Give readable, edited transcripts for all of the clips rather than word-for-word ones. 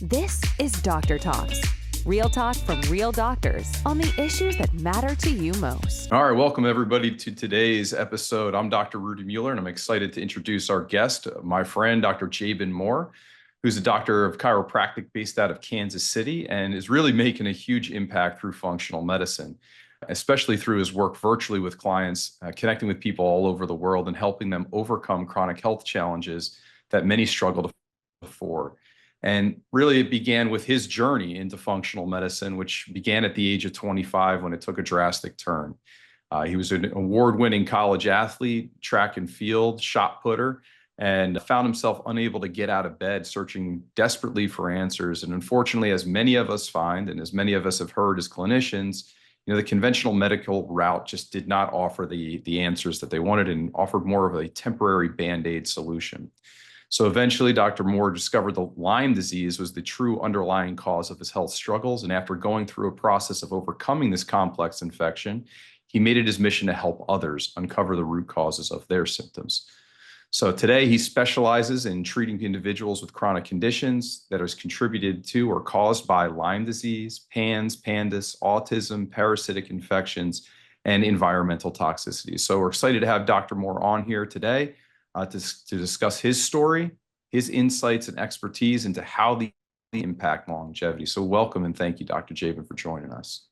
This is Doctor Talks, real talk from real doctors on the issues that matter to you most. All right, welcome everybody to today's episode. I'm Dr. Rudy Mueller, and I'm excited to introduce our guest, my friend, Dr. Jaban Moore, who's a doctor of chiropractic based out of Kansas City and is really making a huge impact through functional medicine, especially through his work virtually with clients, connecting with people all over the world and helping them overcome chronic health challenges that many struggle for. And really, it began with his journey into functional medicine, which began at the age of 25 when it took a drastic turn. He was an award-winning college athlete, track and field, shot putter, and found himself unable to get out of bed, searching desperately for answers. And unfortunately, as many of us find, and as many of us have heard as clinicians, the conventional medical route just did not offer the answers that they wanted and offered more of a temporary Band-Aid solution. So eventually, Dr. Moore discovered the Lyme disease was the true underlying cause of his health struggles. And after going through a process of overcoming this complex infection, he made it his mission to help others uncover the root causes of their symptoms. So today, he specializes in treating individuals with chronic conditions that is contributed to or caused by Lyme disease, PANS, PANDAS, autism, parasitic infections, and environmental toxicity. So we're excited to have Dr. Moore on here today to discuss his story, his insights and expertise into how they impact longevity. So welcome and thank you, Dr. Jaban, for joining us.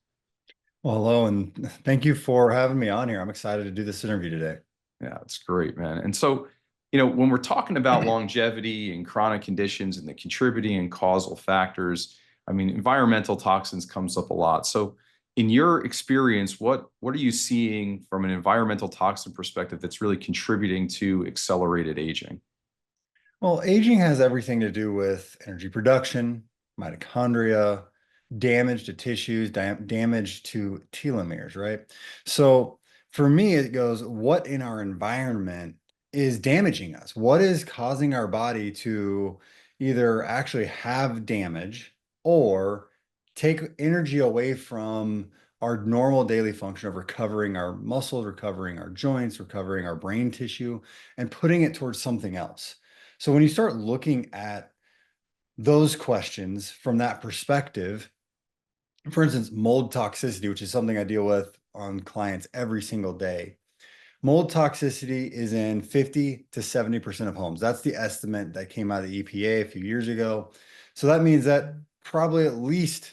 Well, hello, and thank you for having me on here. I'm excited to do this interview today. Yeah, it's great, man. And so, when we're talking about longevity and chronic conditions and the contributing and causal factors, I mean, environmental toxins comes up a lot. So in your experience, what are you seeing from an environmental toxin perspective that's really contributing to accelerated aging? Well, aging has everything to do with energy production, mitochondria, damage to tissues, damage to telomeres, right? So for me, it goes, what in our environment is damaging us? What is causing our body to either actually have damage or take energy away from our normal daily function of recovering our muscles, recovering our joints, recovering our brain tissue, and putting it towards something else? So when you start looking at those questions from that perspective, for instance, mold toxicity, which is something I deal with on clients every single day. Mold toxicity is in 50 to 70% of homes. That's the estimate that came out of the EPA a few years ago. So that means that probably at least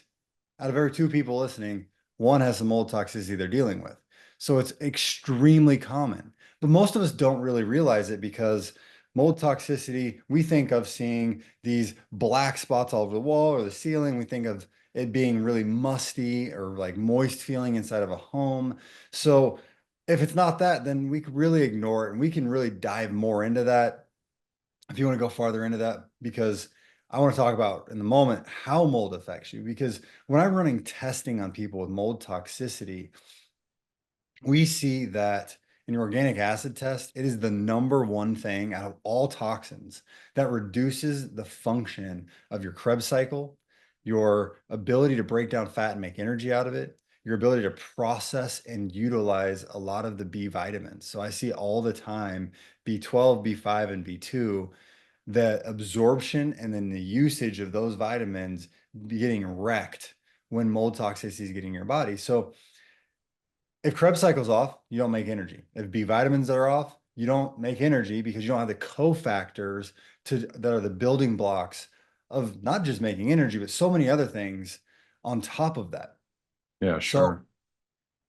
out of every two people listening, one has some mold toxicity they're dealing with. So it's extremely common, but most of us don't really realize it because mold toxicity, we think of seeing these black spots all over the wall or the ceiling. We think of it being really musty or like moist feeling inside of a home. So if it's not that, then we could really ignore it and we can really dive more into that if you want to go farther into that, because I want to talk about in the moment how mold affects you. Because when I'm running testing on people with mold toxicity, we see that in your organic acid test, it is the number one thing out of all toxins that reduces the function of your Krebs cycle, your ability to break down fat and make energy out of it, your ability to process and utilize a lot of the B vitamins. So I see all the time B12, B5, and B2, the absorption and then the usage of those vitamins getting wrecked when mold toxicity is getting in your body. So if Krebs cycle's off, you don't make energy. If B vitamins are off, you don't make energy because you don't have the cofactors that are the building blocks of not just making energy, but so many other things on top of that. Yeah, sure.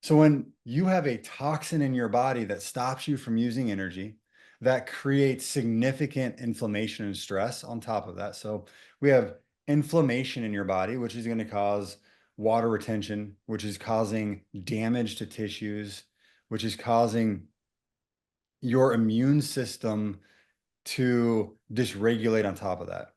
So when you have a toxin in your body that stops you from using energy, that creates significant inflammation and stress on top of that. So we have inflammation in your body, which is going to cause water retention, which is causing damage to tissues, which is causing your immune system to dysregulate on top of that.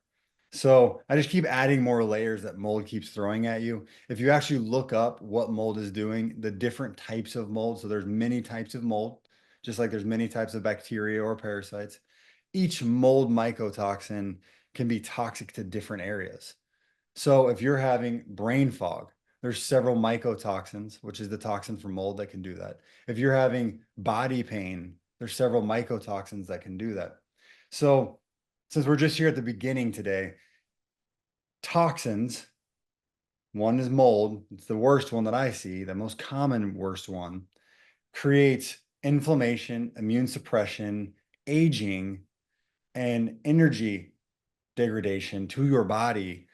So I just keep adding more layers that mold keeps throwing at you. If you actually look up what mold is doing, the different types of mold, so there's many types of mold, just like there's many types of bacteria or parasites. Each mold mycotoxin can be toxic to different areas. So if you're having brain fog, there's several mycotoxins, which is the toxin for mold that can do that. If you're having body pain, there's several mycotoxins that can do that. So since we're just here at the beginning today, Toxins, one is mold. It's the worst one that I see, the most common worst one, creates inflammation, immune suppression, aging, and energy degradation to your body.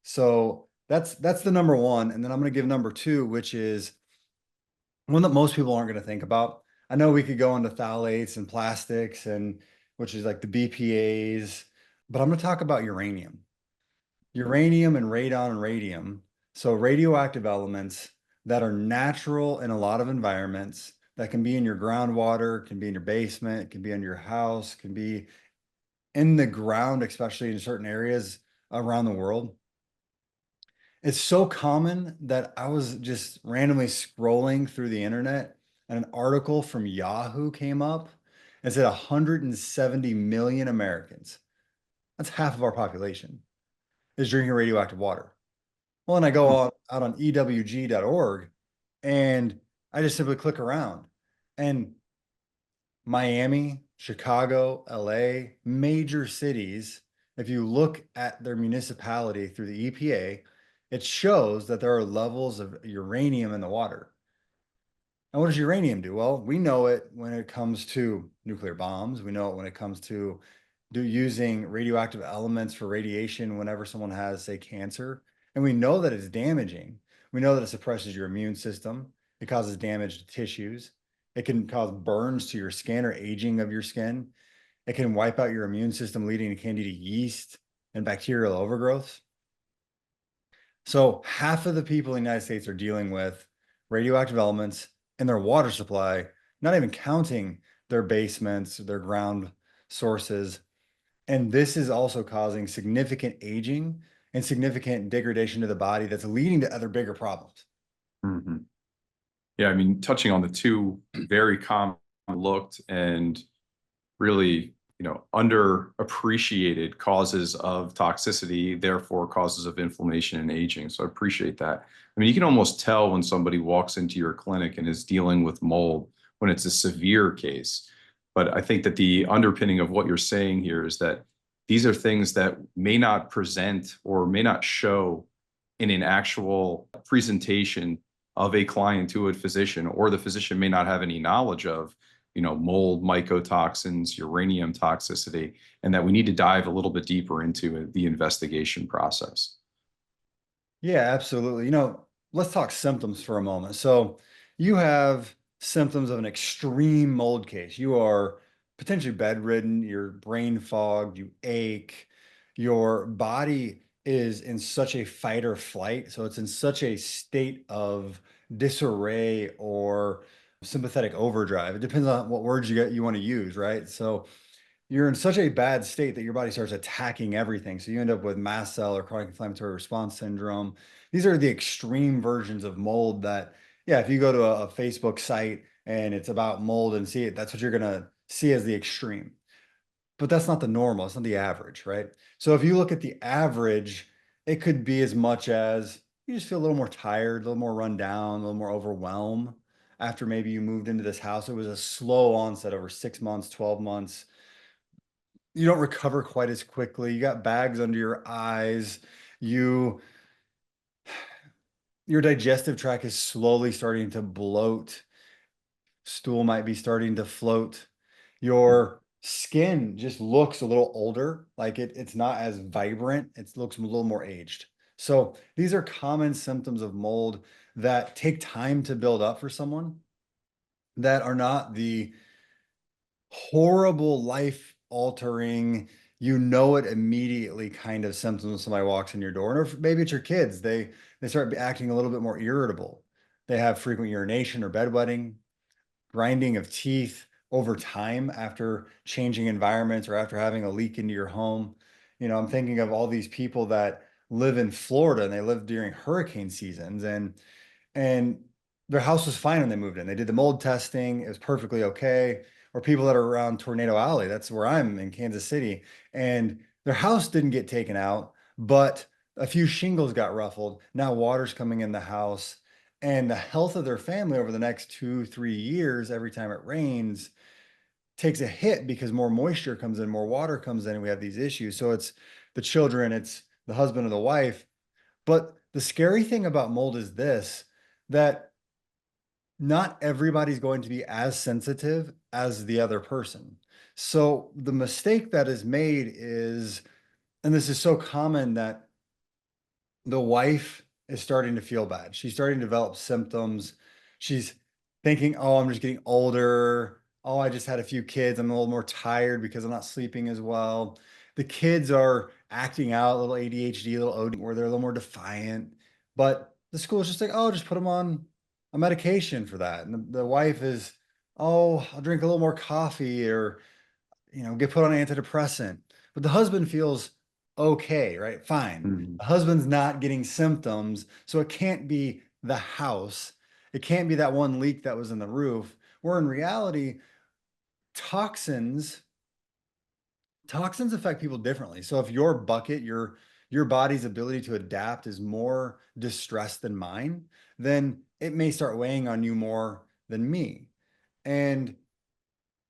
So that's the number one. And then I'm going to give number two, which is one that most people aren't going to think about. I know we could go into phthalates and plastics and which is like the BPAs, but I'm going to talk about uranium. Uranium and radon and radium. So radioactive elements that are natural in a lot of environments that can be in your groundwater, can be in your basement, can be in your house, can be in the ground, especially in certain areas around the world. It's so common that I was just randomly scrolling through the internet and an article from Yahoo came up and said 170 million Americans, that's half of our population, is drinking radioactive water. Well, and I go out on ewg.org and I just simply click around and Miami, Chicago, LA, major cities, if you look at their municipality through the EPA, it shows that there are levels of uranium in the water. And what does uranium do? Well, we know it when it comes to nuclear bombs. We know it when it comes to using radioactive elements for radiation whenever someone has, say, cancer. And we know that it's damaging. We know that it suppresses your immune system. It causes damage to tissues. It can cause burns to your skin or aging of your skin. It can wipe out your immune system, leading to candida yeast and bacterial overgrowth. So half of the people in the United States are dealing with radioactive elements in their water supply, not even counting their basements, their ground sources. And this is also causing significant aging and significant degradation to the body that's leading to other bigger problems. Mm-hmm. Yeah, I mean, touching on the two very common looked and really, underappreciated causes of toxicity, therefore causes of inflammation and aging. So I appreciate that. I mean, you can almost tell when somebody walks into your clinic and is dealing with mold when it's a severe case. But I think that the underpinning of what you're saying here is that these are things that may not present or may not show in an actual presentation of a client to a physician, or the physician may not have any knowledge of mold, mycotoxins, uranium toxicity, and that we need to dive a little bit deeper into the investigation process. Yeah, absolutely. Let's talk symptoms for a moment. So you have symptoms of an extreme mold case. You are potentially bedridden, you're brain fogged, you ache, your body is in such a fight or flight. So it's in such a state of disarray or sympathetic overdrive. It depends on what words you want to use, right? So you're in such a bad state that your body starts attacking everything. So you end up with mast cell or chronic inflammatory response syndrome. These are the extreme versions of mold that, yeah, if you go to a Facebook site and it's about mold and see it, that's what you're going to see as the extreme. But that's not the normal. It's not the average, right? So if you look at the average, it could be as much as you just feel a little more tired, a little more run down, a little more overwhelmed after maybe you moved into this house. It was a slow onset over 6 months, 12 months. You don't recover quite as quickly. You got bags under your eyes. Your digestive tract is slowly starting to bloat. Stool might be starting to float. Your skin just looks a little older, like it's not as vibrant. It looks a little more aged. So these are common symptoms of mold that take time to build up for someone, that are not the horrible life altering, it immediately kind of symptoms when somebody walks in your door. Or maybe it's your kids, they start acting a little bit more irritable. They have frequent urination or bedwetting, grinding of teeth over time after changing environments or after having a leak into your home. I'm thinking of all these people that live in Florida and they live during hurricane seasons, and their house was fine when they moved in. They did the mold testing, it was perfectly okay. Or people that are around Tornado Alley, that's where I'm in Kansas City, and their house didn't get taken out, but a few shingles got ruffled. Now water's coming in the house, and the health of their family over the next 2, 3 years, every time it rains, takes a hit because more moisture comes in, more water comes in, and we have these issues. So it's the children, it's the husband or the wife. But the scary thing about mold is this, that not everybody's going to be as sensitive as the other person. So the mistake that is made is, and this is so common, that the wife is starting to feel bad. She's starting to develop symptoms. She's thinking, oh, I'm just getting older. Oh, I just had a few kids. I'm a little more tired because I'm not sleeping as well. The kids are acting out, a little ADHD, a little OD, where they're a little more defiant. But the school is just like, oh, just put them on a medication for that. And the wife is, oh, I'll drink a little more coffee, or get put on an antidepressant. But the husband feels okay, right? Fine. Mhm. The husband's not getting symptoms, so it can't be the house. It can't be that one leak that was in the roof. Where in reality, toxins toxins affect people differently. So if your bucket, your body's ability to adapt is more distressed than mine, then it may start weighing on you more than me. And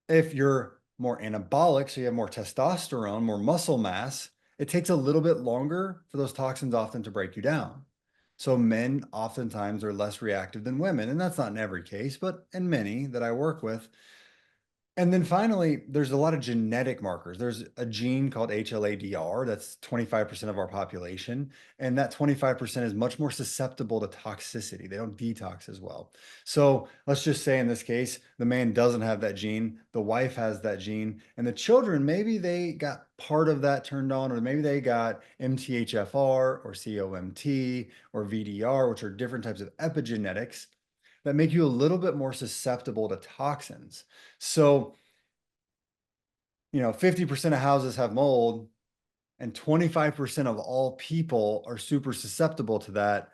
if you're more anabolic, so you have more testosterone, more muscle mass, it takes a little bit longer for those toxins often to break you down. So men oftentimes are less reactive than women. And that's not in every case, but in many that I work with. And then finally, there's a lot of genetic markers. There's a gene called HLA-DR that's 25% of our population, and that 25% is much more susceptible to toxicity. They don't detox as well. So let's just say in this case, the man doesn't have that gene, the wife has that gene, and the children, maybe they got part of that turned on, or maybe they got MTHFR or COMT or VDR, which are different types of epigenetics that make you a little bit more susceptible to toxins. So, 50% of houses have mold, and 25% of all people are super susceptible to that.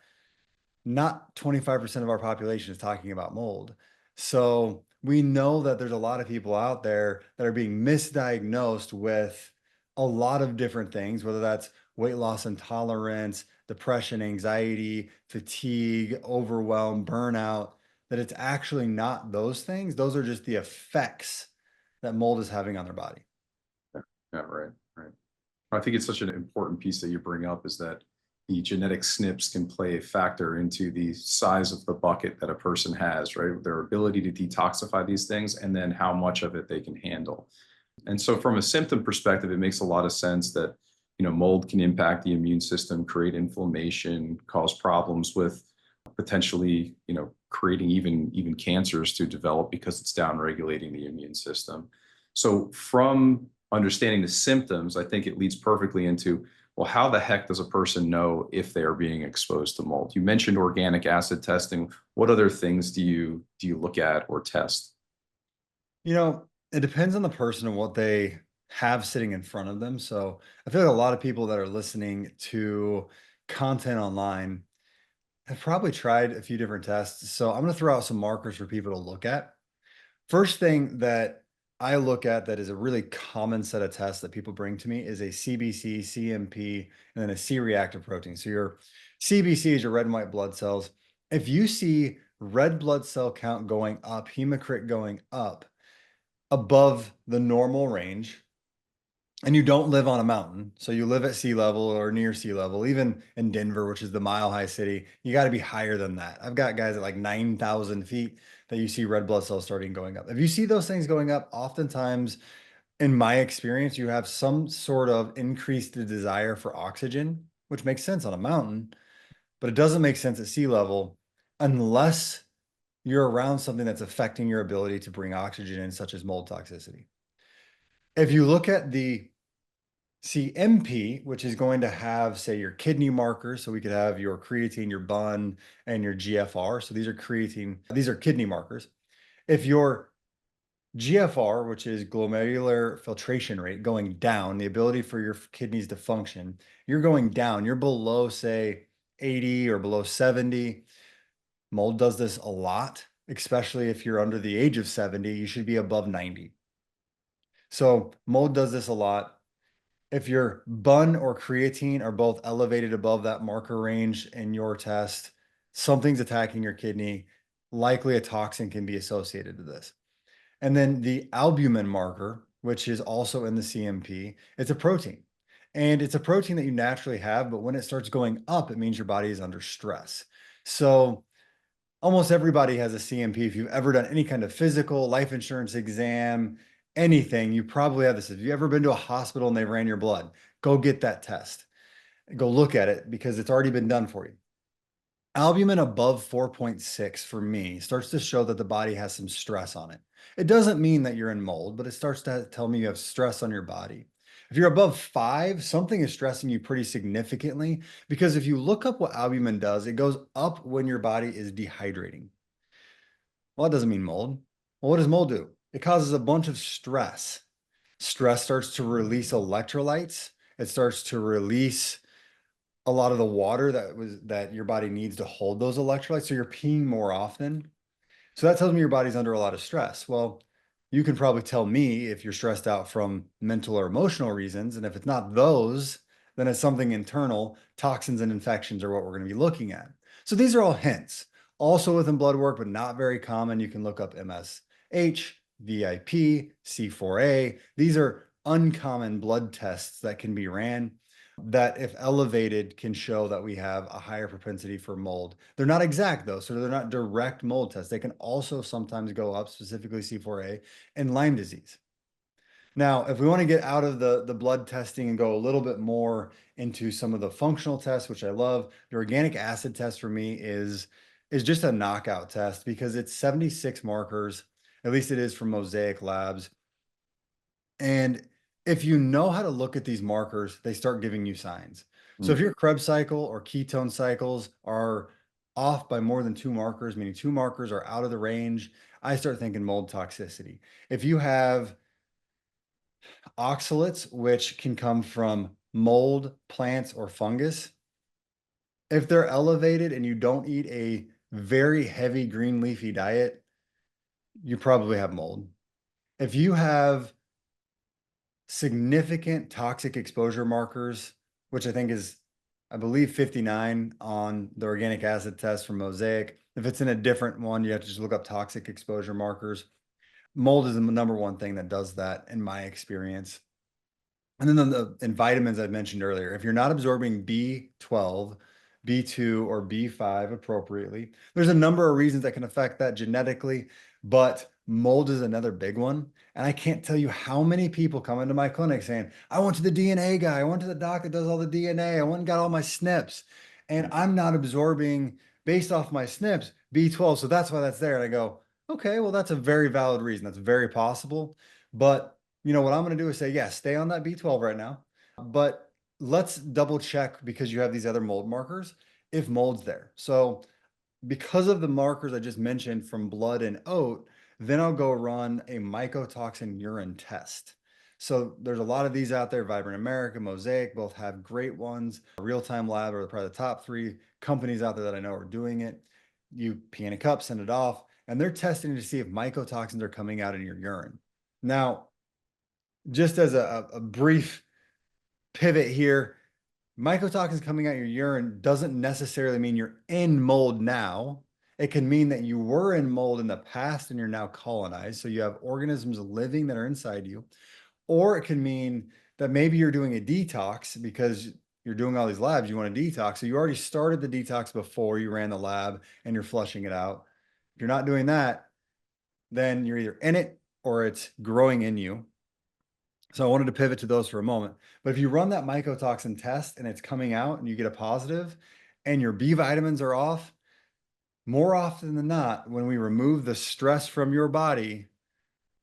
Not 25% of our population is talking about mold. So we know that there's a lot of people out there that are being misdiagnosed with a lot of different things, whether that's weight loss intolerance, depression, anxiety, fatigue, overwhelm, burnout, that it's actually not those things. Those are just the effects that mold is having on their body. Yeah, yeah, right, right. I think it's such an important piece that you bring up is that the genetic SNPs can play a factor into the size of the bucket that a person has, right? Their ability to detoxify these things and then how much of it they can handle. And so from a symptom perspective, it makes a lot of sense that, mold can impact the immune system, create inflammation, cause problems with potentially, creating even cancers to develop because it's downregulating the immune system. So from understanding the symptoms, I think it leads perfectly into, well, how the heck does a person know if they are being exposed to mold? You mentioned organic acid testing. What other things do you look at or test? It depends on the person and what they have sitting in front of them. So I feel like a lot of people that are listening to content online have probably tried a few different tests. So I'm going to throw out some markers for people to look at. First thing that I look at that is a really common set of tests that people bring to me is a CBC, CMP, and then a C-reactive protein. So your CBC is your red and white blood cells. If you see red blood cell count going up, hematocrit going up above the normal range, and you don't live on a mountain, so you live at sea level or near sea level, even in Denver, which is the mile high city, you got to be higher than that. I've got guys at like 9,000 feet that you see red blood cells starting going up. If you see those things going up, oftentimes, in my experience, you have some sort of increased desire for oxygen, which makes sense on a mountain, but it doesn't make sense at sea level unless you're around something that's affecting your ability to bring oxygen in, such as mold toxicity. If you look at the CMP, which is going to have, say, your kidney markers. So we could have your creatine, your BUN, and your GFR. So these are kidney markers. If your GFR, which is glomerular filtration rate, going down, the ability for your kidneys to function, you're going down, you're below, say, 80 or below 70. Mold does this a lot, especially if you're under the age of 70, you should be above 90. So mold does this a lot. If your BUN or creatine are both elevated above that marker range in your test, something's attacking your kidney. Likely a toxin can be associated to this. And then the albumin marker, which is also in the CMP, it's a protein. And it's a protein that you naturally have, but when it starts going up, it means your body is under stress. So almost everybody has a CMP. If you've ever done any kind of physical, life insurance exam, anything, you probably have this. If you've ever been to a hospital and they ran your blood, go get that test. Go look at it because it's already been done for you. Albumin above 4.6 for me starts to show that the body has some stress on it. It doesn't mean that you're in mold, but it starts to tell me you have stress on your body. If you're above 5, something is stressing you pretty significantly, because if you look up what albumin does, it goes up when your body is dehydrating. Well, that doesn't mean mold. Well, what does mold do? It causes a bunch of stress. Stress starts to release electrolytes. It starts to release a lot of the water that your body needs to hold those electrolytes. So you're peeing more often. So that tells me your body's under a lot of stress. Well, you can probably tell me if you're stressed out from mental or emotional reasons. And if it's not those, then it's something internal. Toxins and infections are what we're going to be looking at. So these are all hints. Also within blood work, but not very common. You can look up MSH, VIP, C4A. These are uncommon blood tests that can be ran that, if elevated, can show that we have a higher propensity for mold. They're not exact though, so they're not direct mold tests. They can also sometimes go up, specifically C4A and Lyme disease. Now, if we want to get out of the blood testing and go a little bit more into some of the functional tests, which I love, the organic acid test for me is just a knockout test because it's 76 markers. At least it is from Mosaic Labs. And if you know how to look at these markers, they start giving you signs. So if your Krebs cycle or ketone cycles are off by more than 2 markers, meaning 2 markers are out of the range, I start thinking mold toxicity. If you have oxalates, which can come from mold, plants, or fungus, if they're elevated and you don't eat a very heavy green leafy diet, you probably have mold. If you have significant toxic exposure markers, which I think is, I believe, 59 on the organic acid test from Mosaic. If it's in a different one, you have to just look up toxic exposure markers. Mold is the number one thing that does that in my experience. And then in vitamins I mentioned earlier, if you're not absorbing B12, B2, or B5 appropriately, there's a number of reasons that can affect that genetically, but mold is another big one. And I can't tell you how many people come into my clinic saying, I went to the DNA guy, I went to the doc that does all the DNA, I went and got all my SNPs, and I'm not absorbing based off my SNPs B12. So that's why that's there. And I go, okay, well, that's a very valid reason. That's very possible. But you know what I'm going to do is say, yeah, stay on that B12 right now, but let's double check, because you have these other mold markers, if mold's there. So because of the markers I just mentioned from blood and oat, then I'll go run a mycotoxin urine test. So there's a lot of these out there. Vibrant America, Mosaic, both have great ones. Real Time Lab are probably the top 3 companies out there that I know are doing it. You pee in a cup, send it off, and they're testing to see if mycotoxins are coming out in your urine. Now, just as a brief pivot here, mycotoxins coming out your urine doesn't necessarily mean you're in mold now. It can mean that you were in mold in the past and you're now colonized. So you have organisms living that are inside you. Or it can mean that maybe you're doing a detox because you're doing all these labs, you want to detox. So you already started the detox before you ran the lab and you're flushing it out. If you're not doing that, then you're either in it or it's growing in you. So I wanted to pivot to those for a moment. But if you run that mycotoxin test and it's coming out and you get a positive and your B vitamins are off, more often than not, when we remove the stress from your body,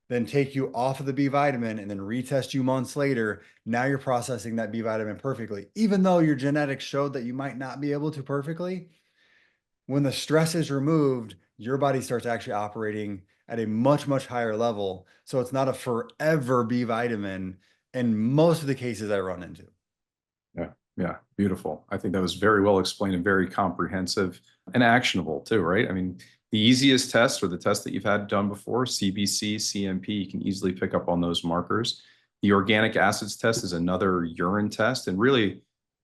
then take you off of the B vitamin and then retest you months later, now you're processing that B vitamin perfectly. Even though your genetics showed that you might not be able to perfectly, when the stress is removed, your body starts actually operating at a much, much higher level. So it's not a forever B vitamin in most of the cases I run into. Yeah, yeah, beautiful. I think that was very well explained and very comprehensive and actionable too, right? I mean, the easiest test, or the test that you've had done before, CBC, CMP, you can easily pick up on those markers. The organic acids test is another urine test. And really,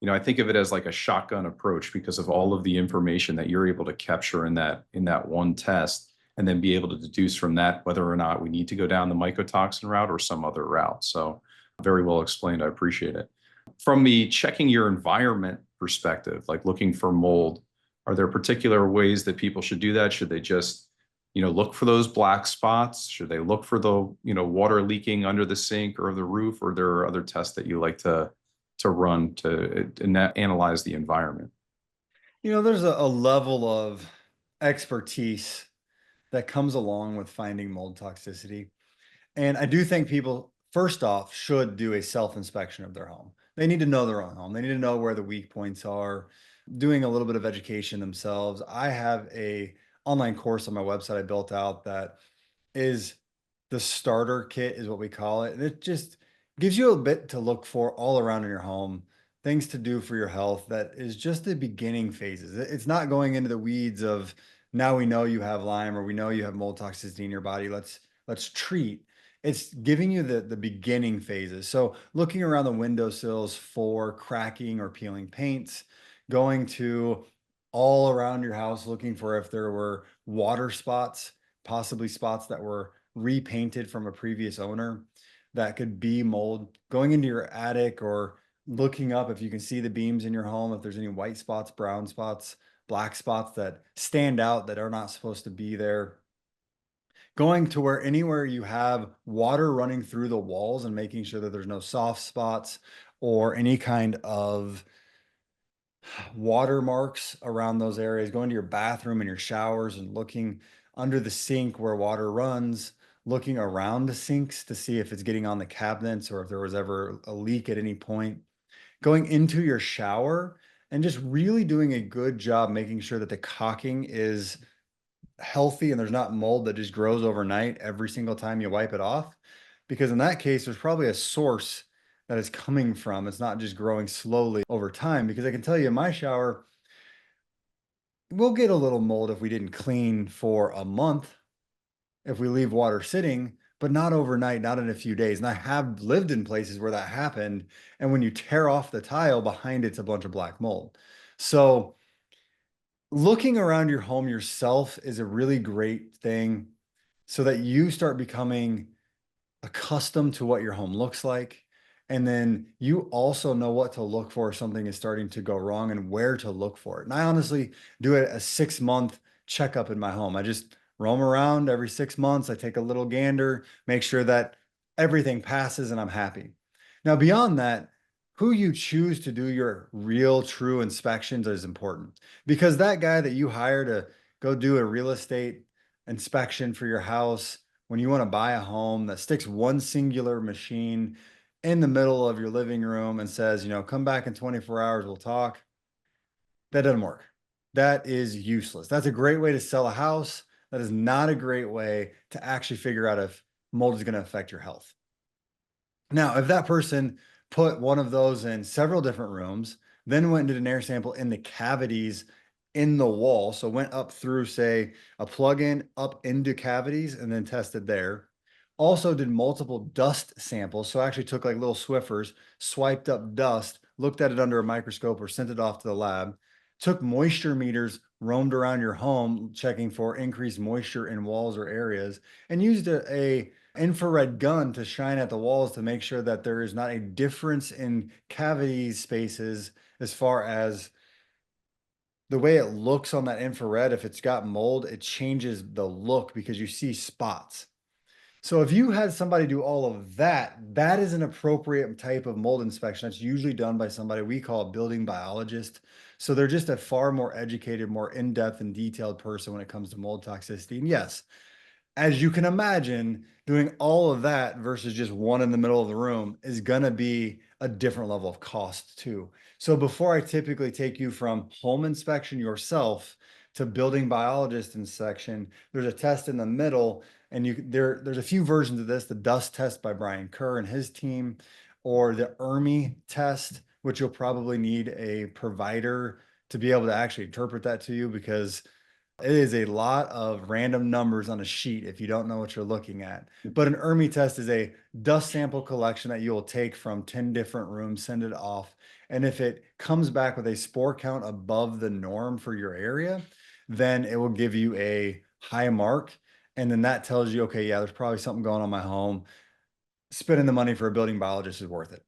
I think of it as like a shotgun approach because of all of the information that you're able to capture in that one test, and then be able to deduce from that whether or not we need to go down the mycotoxin route or some other route. So very well explained. I appreciate it. From the checking your environment perspective, like looking for mold, are there particular ways that people should do that? Should they just, look for those black spots? Should they look for the, water leaking under the sink or the roof? Or there are other tests that you like to run to analyze the environment? There's a level of expertise that comes along with finding mold toxicity. And I do think people, first off, should do a self-inspection of their home. They need to know their own home. They need to know where the weak points are, doing a little bit of education themselves. I have a online course on my website I built out that is the starter kit is what we call it. And it just gives you a bit to look for all around in your home, things to do for your health that is just the beginning phases. It's not going into the weeds of now we know you have Lyme or we know you have mold toxicity in your body. Let's treat. It's giving you the beginning phases. So looking around the windowsills for cracking or peeling paints, going to all around your house looking for if there were water spots, possibly spots that were repainted from a previous owner that could be mold, going into your attic or looking up if you can see the beams in your home, if there's any white spots, brown spots, black spots that stand out that are not supposed to be there. Going to where anywhere you have water running through the walls and making sure that there's no soft spots or any kind of watermarks around those areas, going to your bathroom and your showers and looking under the sink where water runs, looking around the sinks to see if it's getting on the cabinets or if there was ever a leak at any point, going into your shower and just really doing a good job making sure that the caulking is healthy and there's not mold that just grows overnight every single time you wipe it off. Because in that case, there's probably a source that is coming from. It's not just growing slowly over time. Because I can tell you, in my shower, we'll get a little mold if we didn't clean for a month, if we leave water sitting, but not overnight, not in a few days. And I have lived in places where that happened. And when you tear off the tile, behind it's a bunch of black mold. So looking around your home yourself is a really great thing so that you start becoming accustomed to what your home looks like. And then you also know what to look for if something is starting to go wrong and where to look for it. And I honestly do a 6-month checkup in my home. I just roam around every 6 months. I take a little gander, make sure that everything passes and I'm happy. Now, beyond that, who you choose to do your real true inspections is important because that guy that you hire to go do a real estate inspection for your house when you want to buy a home that sticks one singular machine in the middle of your living room and says, come back in 24 hours, we'll talk. That doesn't work. That is useless. That's a great way to sell a house. That is not a great way to actually figure out if mold is going to affect your health. Now, if that person put one of those in several different rooms, then went and did an air sample in the cavities in the wall, so went up through, say, a plug-in up into cavities and then tested there. Also did multiple dust samples, so actually took like little Swiffers, swiped up dust, looked at it under a microscope or sent it off to the lab, took moisture meters, roamed around your home, checking for increased moisture in walls or areas, and used a infrared gun to shine at the walls to make sure that there is not a difference in cavity spaces as far as the way it looks on that infrared. If it's got mold, it changes the look because you see spots. So if you had somebody do all of that, that is an appropriate type of mold inspection. That's usually done by somebody we call a building biologist. So they're just a far more educated, more in-depth and detailed person when it comes to mold toxicity. And yes, as you can imagine, doing all of that versus just one in the middle of the room is going to be a different level of cost too. So before I typically take you from home inspection yourself to building biologist inspection, there's a test in the middle, and there's a few versions of this: the dust test by Brian Kerr and his team, or the ERMI test, which you'll probably need a provider to be able to actually interpret that to you, because it is a lot of random numbers on a sheet if you don't know what you're looking at. But an ERMI test is a dust sample collection that you'll take from 10 different rooms, send it off. And if it comes back with a spore count above the norm for your area, then it will give you a high mark. And then that tells you, okay, yeah, there's probably something going on in my home. Spending the money for a building biologist is worth it.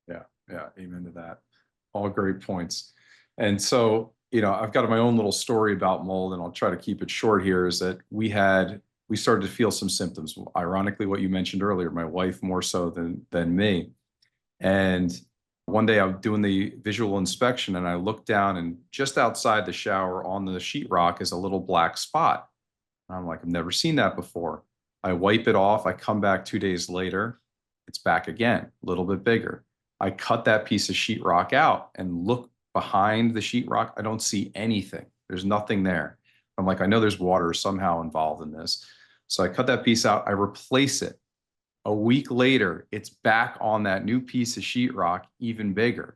Yeah. Yeah. Amen to that. All great points. And so, I've got my own little story about mold, and I'll try to keep it short here, is that we started to feel some symptoms. Ironically, what you mentioned earlier, my wife more so than me. And one day I'm doing the visual inspection and I look down, and just outside the shower on the sheetrock is a little black spot. And I'm like, I've never seen that before. I wipe it off. I come back 2 days later. It's back again, a little bit bigger. I cut that piece of sheetrock out and look behind the sheetrock. I don't see anything. There's nothing there. I'm like, I know there's water somehow involved in this. So I cut that piece out. I replace it. A week later, it's back on that new piece of sheetrock, even bigger.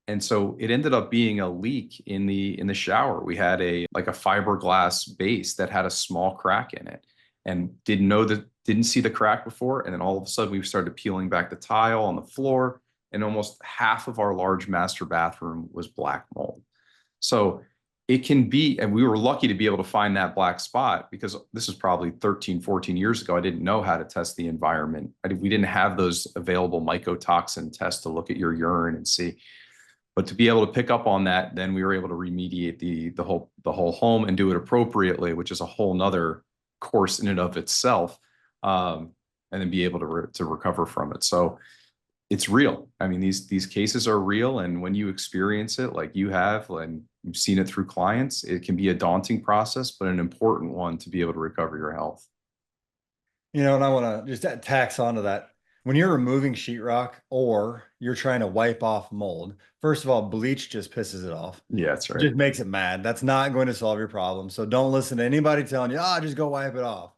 And so it ended up being a leak in the shower. We had a fiberglass base that had a small crack in it, and didn't see the crack before. And then all of a sudden we started peeling back the tile on the floor, and almost half of our large master bathroom was black mold. So it can be, and we were lucky to be able to find that black spot, because this is probably 13, 14 years ago. I didn't know how to test the environment. We didn't have those available mycotoxin tests to look at your urine and see. But to be able to pick up on that, then we were able to remediate the whole home and do it appropriately, which is a whole nother course in and of itself, and then be able to recover from it. So it's real. I mean, these cases are real. And when you experience it like you have, and you've seen it through clients, it can be a daunting process, but an important one to be able to recover your health. And I want to just tax onto that. When you're removing sheetrock or you're trying to wipe off mold, first of all, bleach just pisses it off. Yeah, that's It right. just makes it mad. That's not going to solve your problem. So don't listen to anybody telling you, just go wipe it off.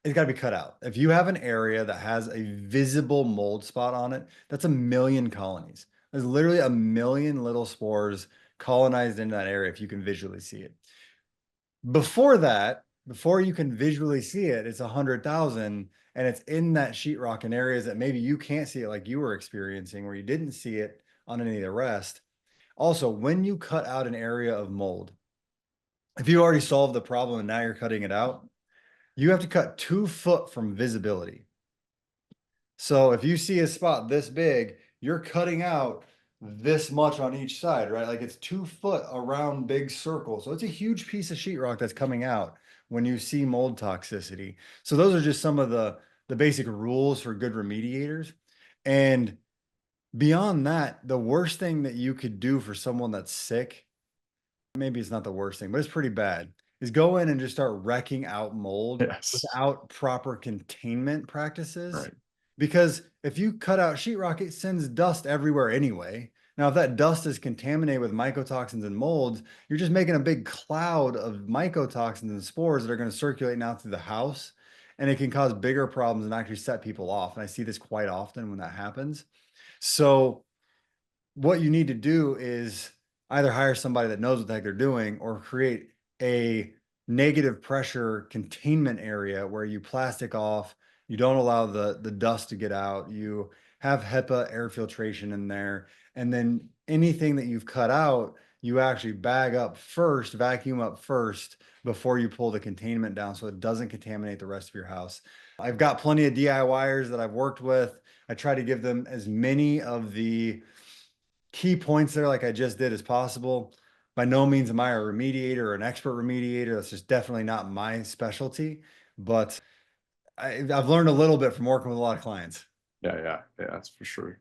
It's got to be cut out. If you have an area that has a visible mold spot on it, that's a million colonies. There's literally a million little spores colonized into that area if you can visually see it. Before that, before you can visually see it, it's 100,000, and it's in that sheetrock in areas that maybe you can't see it, like you were experiencing, where you didn't see it on any of the rest. Also, when you cut out an area of mold, if you already solved the problem and now you're cutting it out, you have to cut 2 foot from visibility. So if you see a spot this big, you're cutting out this much on each side, right? Like it's 2 foot around big circle. So it's a huge piece of sheetrock that's coming out when you see mold toxicity. So those are just some of the basic rules for good remediators. And beyond that, the worst thing that you could do for someone that's sick, maybe it's not the worst thing, but it's pretty bad, is go in and just start wrecking out mold without proper containment practices. Right. Because if you cut out sheetrock, it sends dust everywhere anyway. Now, if that dust is contaminated with mycotoxins and molds, you're just making a big cloud of mycotoxins and spores that are going to circulate now through the house. And it can cause bigger problems and actually set people off. And I see this quite often when that happens. So what you need to do is either hire somebody that knows what the heck they're doing, or create a negative pressure containment area where you plastic off, you don't allow the dust to get out, you have HEPA air filtration in there, and then anything that you've cut out, you actually bag up first, vacuum up first before you pull the containment down so it doesn't contaminate the rest of your house. I've got plenty of DIYers that I've worked with. I try to give them as many of the key points there, like I just did, as possible. By no means am I a remediator or an expert remediator. That's just definitely not my specialty, but I've learned a little bit from working with a lot of clients. Yeah, that's for sure.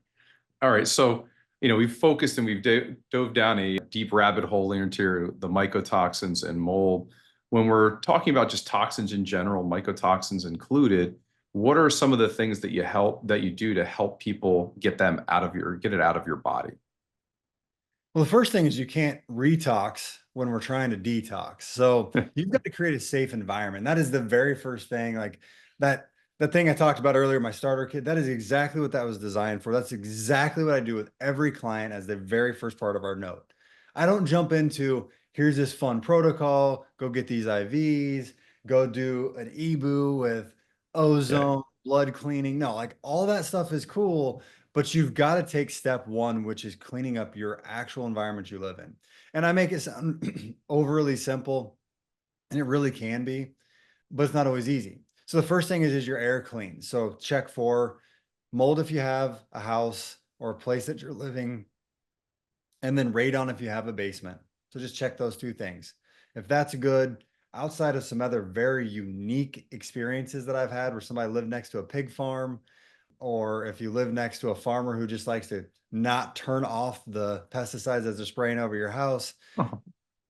All right. So, we've focused and we've dove down a deep rabbit hole into the mycotoxins and mold. When we're talking about just toxins in general, mycotoxins included, what are some of the things that you do to help people get it out of your body? Well, the first thing is you can't retox when we're trying to detox. So you've got to create a safe environment. That is the very first thing. Like that thing I talked about earlier, my starter kit, that is exactly what that was designed for. That's exactly what I do with every client as the very first part of our note. I don't jump into, here's this fun protocol, go get these IVs, go do an EBU with ozone, blood cleaning. No, like all that stuff is cool, but you've got to take step one, which is cleaning up your actual environment you live in. And I make it sound overly simple, and it really can be, but it's not always easy. So the first thing is your air clean. So check for mold if you have a house, or a place that you're living, and then radon if you have a basement. So just check those two things. If that's good, outside of some other very unique experiences that I've had where somebody lived next to a pig farm, or if you live next to a farmer who just likes to not turn off the pesticides as they're spraying over your house,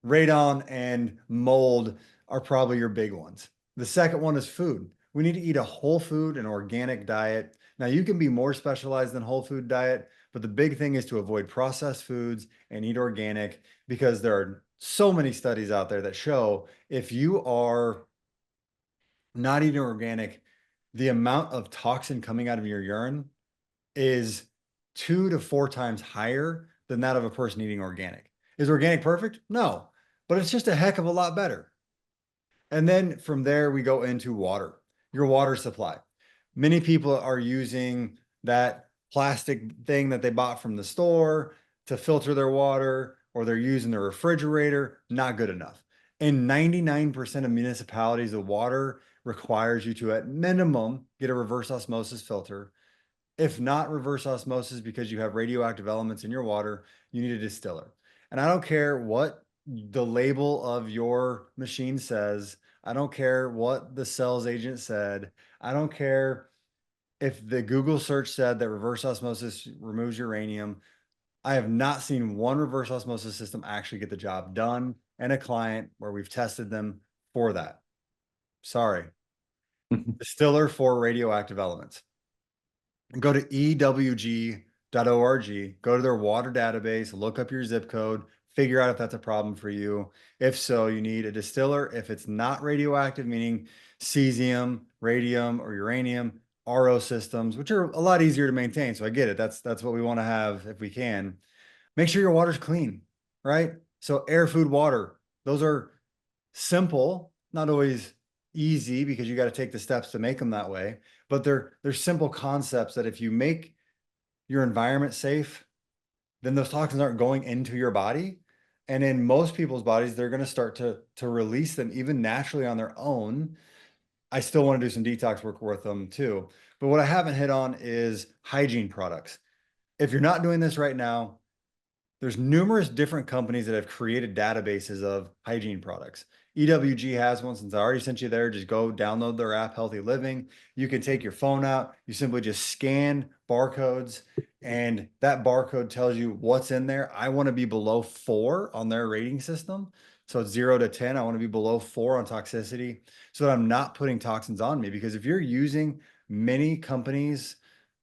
radon and mold are probably your big ones. The second one is food. We need to eat a whole food and organic diet. Now, you can be more specialized than whole food diet, but the big thing is to avoid processed foods and eat organic, because there are so many studies out there that show if you are not eating organic, the amount of toxin coming out of your urine is 2 to 4 times higher than that of a person eating organic. Is organic perfect? No, but it's just a heck of a lot better. And then from there, we go into water, your water supply. Many people are using that plastic thing that they bought from the store to filter their water, or they're using the refrigerator. Not good enough. In 99% of municipalities, the water requires you to, at minimum, get a reverse osmosis filter. If not reverse osmosis because you have radioactive elements in your water, you need a distiller. And I don't care what the label of your machine says. I don't care what the sales agent said. I don't care if the Google search said that reverse osmosis removes uranium. I have not seen one reverse osmosis system actually get the job done and a client where we've tested them for that. Sorry. Distiller for radioactive elements. Go to ewg.org, go to their water database, look up your zip code, figure out if that's a problem for you. If so, you need a distiller. If it's not radioactive, meaning cesium, radium, or uranium, RO systems, which are a lot easier to maintain. So I get it. That's what we want to have if we can. Make sure your water's clean, right? So air, food, water, those are simple, not always easy because you got to take the steps to make them that way, but they're simple concepts that if you make your environment safe, then those toxins aren't going into your body. And in most people's bodies, they're going to start to release them even naturally on their own. I still want to do some detox work with them too. But what I haven't hit on is hygiene products. If you're not doing this right now, there's numerous different companies that have created databases of hygiene products. EWG has one. Since I already sent you there, just go download their app, Healthy Living. You can take your phone out. You simply just scan barcodes, and that barcode tells you what's in there. I want to be below 4 on their rating system. So it's 0 to 10. I want to be below 4 on toxicity so that I'm not putting toxins on me. Because if you're using many companies,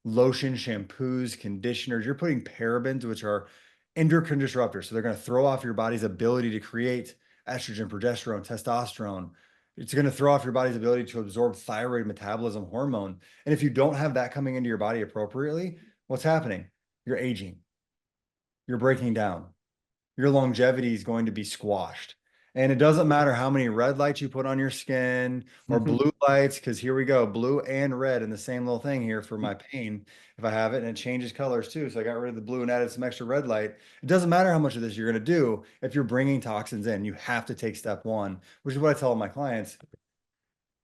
lotion, shampoos, conditioners, you're putting parabens, which are endocrine disruptors. So they're going to throw off your body's ability to create estrogen, progesterone, testosterone. It's going to throw off your body's ability to absorb thyroid metabolism hormone. And if you don't have that coming into your body appropriately, what's happening? You're aging. You're breaking down. Your longevity is going to be squashed. And it doesn't matter how many red lights you put on your skin or blue lights, because here we go, blue and red in the same little thing here for my pain. If I have it, and it changes colors too. So I got rid of the blue and added some extra red light. It doesn't matter how much of this you're going to do. If you're bringing toxins in, you have to take step one, which is what I tell my clients.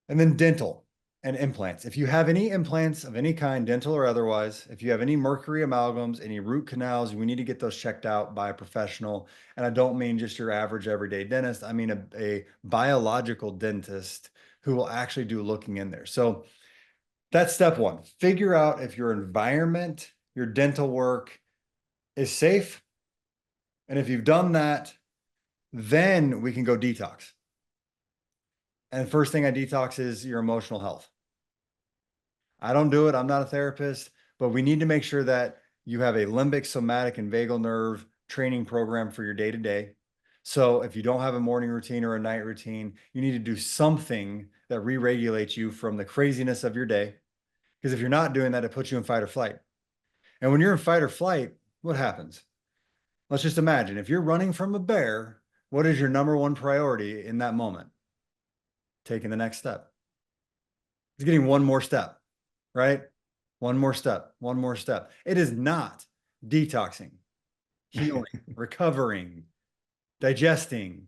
And then dental and implants. If you have any implants of any kind, dental or otherwise, if you have any mercury amalgams, any root canals, we need to get those checked out by a professional. And I don't mean just your average everyday dentist. I mean a biological dentist who will actually do looking in there. So that's step one. Figure out if your environment, your dental work is safe. And if you've done that, then we can go detox. And the first thing I detox is your emotional health. I don't do it. I'm not a therapist, but we need to make sure that you have a limbic, somatic, and vagal nerve training program for your day to day. So if you don't have a morning routine or a night routine, you need to do something that re-regulates you from the craziness of your day. Because if you're not doing that, it puts you in fight or flight. And when you're in fight or flight, what happens? Let's just imagine if you're running from a bear, what is your number one priority in that moment? Taking the next step. It's getting one more step, right? One more step, one more step. It is not detoxing, healing, recovering, digesting,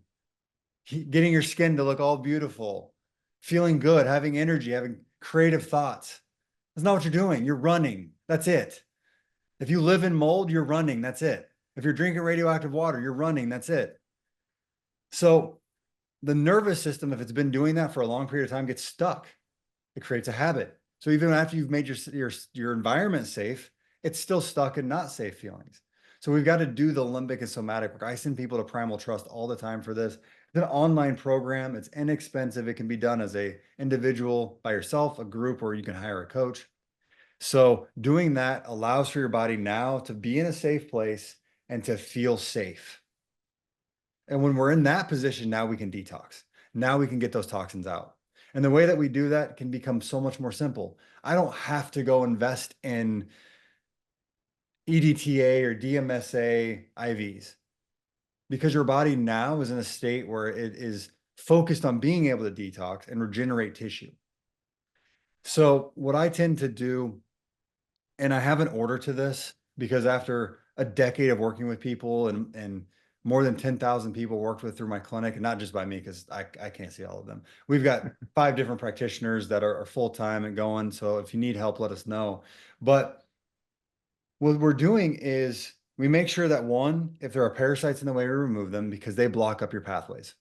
getting your skin to look all beautiful, feeling good, having energy, having creative thoughts. That's not what you're doing. You're running. That's it. If you live in mold, you're running, that's it. If you're drinking radioactive water, you're running, that's it. So the nervous system, if it's been doing that for a long period of time, gets stuck. It creates a habit. So even after you've made your environment safe, it's still stuck in not safe feelings. So we've got to do the limbic and somatic work. I send people to Primal Trust all the time for this. It's an online program. It's inexpensive. It can be done as a individual by yourself, a group, or you can hire a coach. So doing that allows for your body now to be in a safe place and to feel safe. And when we're in that position, now we can detox. Now we can get those toxins out. And the way that we do that can become so much more simple. I don't have to go invest in EDTA or DMSA IVs because your body now is in a state where it is focused on being able to detox and regenerate tissue. So what I tend to do, and I have an order to this because after a decade of working with people and more than 10,000 people worked with through my clinic, and not just by me, because I can't see all of them. We've got 5 different practitioners that are full-time and going. So if you need help, let us know. But what we're doing is we make sure that 1, if there are parasites in the way, we remove them because they block up your pathways.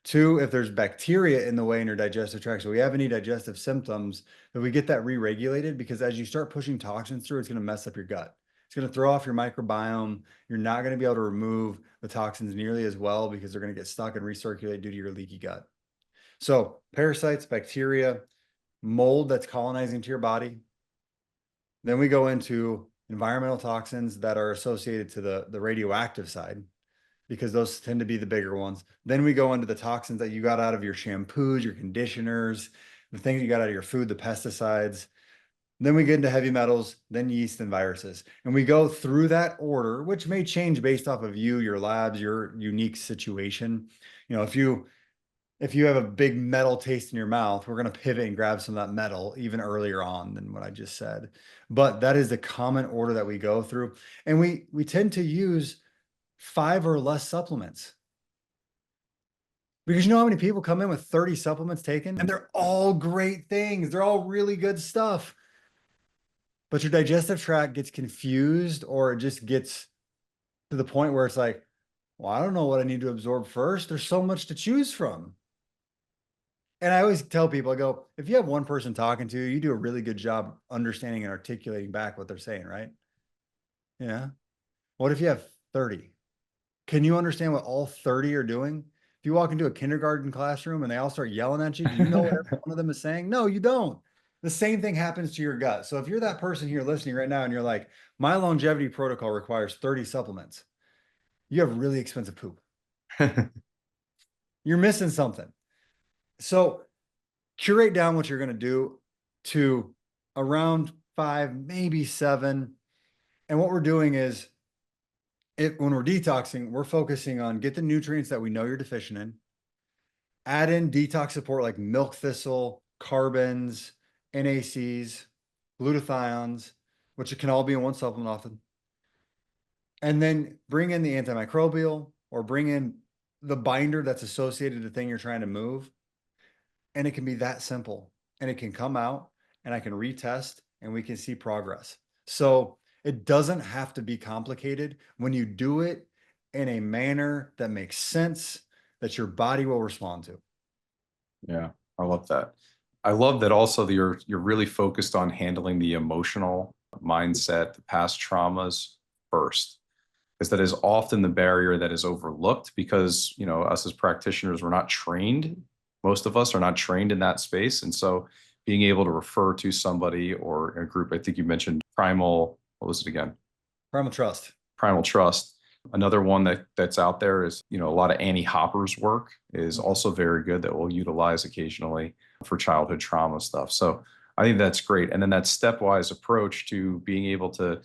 2, if there's bacteria in the way in your digestive tract, so we have any digestive symptoms, that we get that re-regulated, because as you start pushing toxins through, it's going to mess up your gut. It's going to throw off your microbiome. You're not going to be able to remove the toxins nearly as well because they're going to get stuck and recirculate due to your leaky gut. So parasites, bacteria, mold that's colonizing to your body. Then we go into environmental toxins that are associated to the radioactive side, because those tend to be the bigger ones. Then we go into the toxins that you got out of your shampoos, your conditioners, the things you got out of your food, the pesticides. Then we get into heavy metals, then yeast and viruses. And we go through that order, which may change based off of you, your labs, your unique situation. You know, if you have a big metal taste in your mouth, we're going to pivot and grab some of that metal even earlier on than what I just said. But that is the common order that we go through. And we tend to use 5 or less supplements. Because you know how many people come in with 30 supplements taken, and they're all great things. They're all really good stuff. But your digestive tract gets confused, or it just gets to the point where it's like, well, I don't know what I need to absorb first. There's so much to choose from. And I always tell people, I go, if you have one person talking to you, you do a really good job understanding and articulating back what they're saying, right? Yeah. What if you have 30? Can you understand what all 30 are doing? If you walk into a kindergarten classroom and they all start yelling at you, do you know what every one of them is saying? No, you don't. The same thing happens to your gut. So if you're that person here listening right now and you're like, my longevity protocol requires 30 supplements, you have really expensive poop. You're missing something. So curate down what you're going to do to around 5, maybe 7. And what we're doing is, when we're detoxing, we're focusing on get the nutrients that we know you're deficient in, add in detox support like milk thistle, carbons, NACs, glutathiones, which can all be in one supplement often. And then bring in the antimicrobial, or bring in the binder that's associated to the thing you're trying to move. And it can be that simple, and it can come out, and I can retest and we can see progress. So it doesn't have to be complicated when you do it in a manner that makes sense, that your body will respond to. Yeah, I love that. I love that also that you're really focused on handling the emotional mindset, the past traumas first, because that is often the barrier that is overlooked, because, you know, us as practitioners, we're not trained. Most of us are not trained in that space. And so being able to refer to somebody or a group, I think you mentioned Primal, what was it again? Primal Trust. Primal Trust. Another one that's out there is, you know, a lot of Annie Hopper's work is also very good, that we'll utilize occasionally for childhood trauma stuff. So I think that's great. And then that stepwise approach to being able to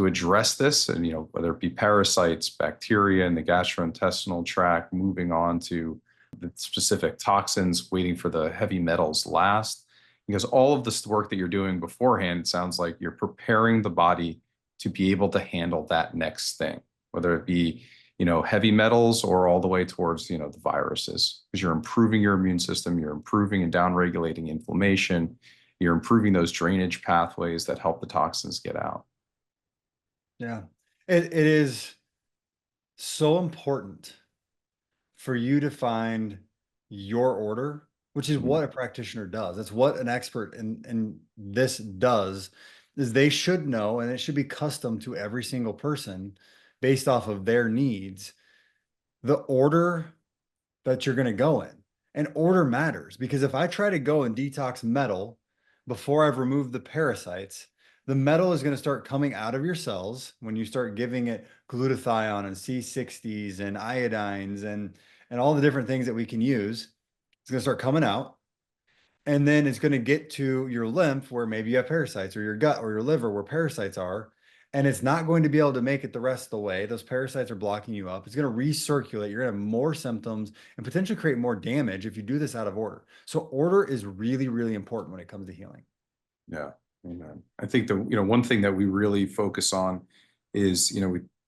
address this, and, you know, whether it be parasites, bacteria in the gastrointestinal tract, moving on to the specific toxins, waiting for the heavy metals last, because all of this work that you're doing beforehand, it sounds like you're preparing the body to be able to handle that next thing, whether it be, you know, heavy metals or all the way towards, you know, the viruses, because you're improving your immune system, you're improving and downregulating inflammation, you're improving those drainage pathways that help the toxins get out. Yeah. It is so important for you to find your order, which is Mhm. what a practitioner does. That's what an expert in this does, is they should know, and it should be custom to every single person based off of their needs, the order that you're going to go in. And order matters, because if I try to go and detox metal before I've removed the parasites, the metal is going to start coming out of your cells when you start giving it glutathione and C60s and iodines and all the different things that we can use. It's going to start coming out. And then it's going to get to your lymph where maybe you have parasites, or your gut or your liver where parasites are. And it's not going to be able to make it the rest of the way. Those parasites are blocking you up. It's going to recirculate. You're going to have more symptoms and potentially create more damage if you do this out of order. So order is really, really important when it comes to healing. Yeah. Amen. I think one thing that we really focus on is,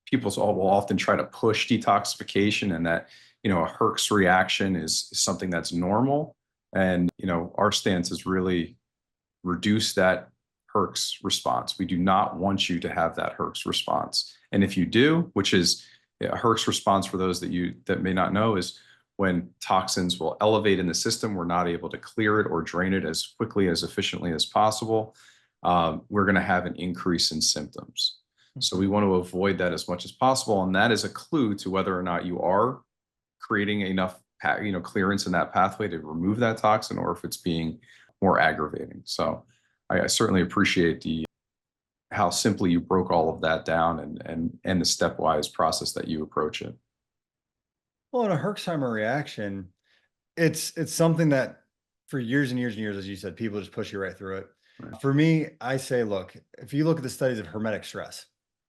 people will often try to push detoxification, and that, a Herx reaction is something that's normal. And, our stance is really reduce that Herx response. We do not want you to have that Herx response. And if you do, which is a Herx response, for those that may not know, is when toxins will elevate in the system, we're not able to clear it or drain it as quickly, as efficiently as possible. We're going to have an increase in symptoms. So we want to avoid that as much as possible. And that is a clue to whether or not you are creating enough, clearance in that pathway to remove that toxin, or if it's being more aggravating. So I certainly appreciate how simply you broke all of that down, and the stepwise process that you approach it. Well, in a Herxheimer reaction, it's something that for years and years and years, as you said, people just push you right through it. Right. For me, I say, look, if you look at the studies of hermetic stress,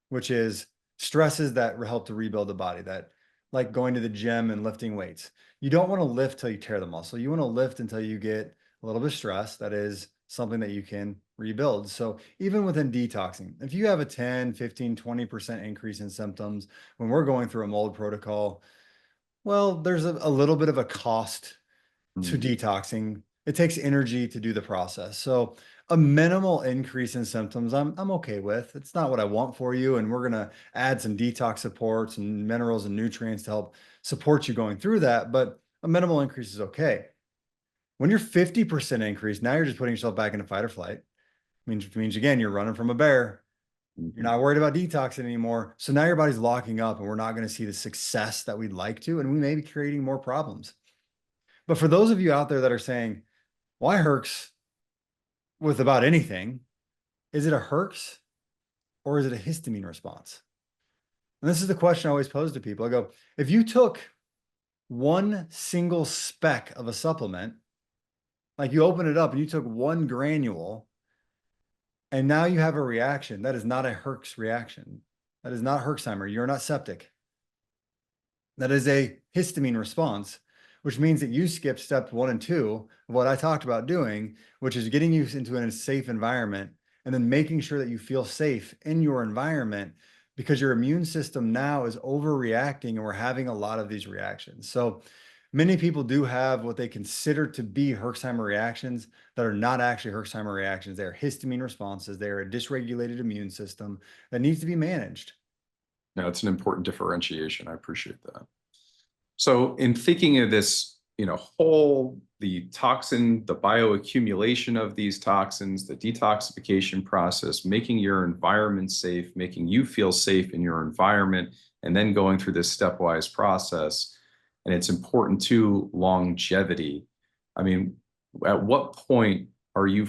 which is stresses that help to rebuild the body, that like going to the gym and lifting weights, you don't want to lift till you tear the muscle. You want to lift until you get a little bit of stress. That is something that you can rebuild. So even within detoxing, if you have a 10, 15, 20% increase in symptoms when we're going through a mold protocol, well, there's a little bit of a cost to Mm. detoxing. It takes energy to do the process. So a minimal increase in symptoms, I'm okay with. It's not what I want for you. And we're gonna add some detox supports and minerals and nutrients to help support you going through that. But a minimal increase is okay. When you're 50% increase, now you're just putting yourself back into fight or flight. Means again, you're running from a bear. You're Mhm. not worried about detoxing anymore. So now your body's locking up and we're not going to see the success that we'd like to. And we may be creating more problems. But for those of you out there that are saying, why Herx with about anything? Is it a Herx or is it a histamine response? And this is the question I always pose to people. I go, if you took one single speck of a supplement, like you open it up and you took one granule, and now you have a reaction, that is not a Herx reaction. That is not Herxheimer. You're not septic. That is a histamine response, which means that you skipped step 1 and 2 of what I talked about doing, which is getting you into a safe environment and then making sure that you feel safe in your environment, because your immune system now is overreacting and we're having a lot of these reactions. So many people do have what they consider to be Herxheimer reactions that are not actually Herxheimer reactions. They are histamine responses. They are a dysregulated immune system that needs to be managed. No, it's an important differentiation. I appreciate that. So in thinking of this, the toxin, the bioaccumulation of these toxins, the detoxification process, making your environment safe, making you feel safe in your environment, and then going through this stepwise process. And it's important to longevity. I mean, at what point are you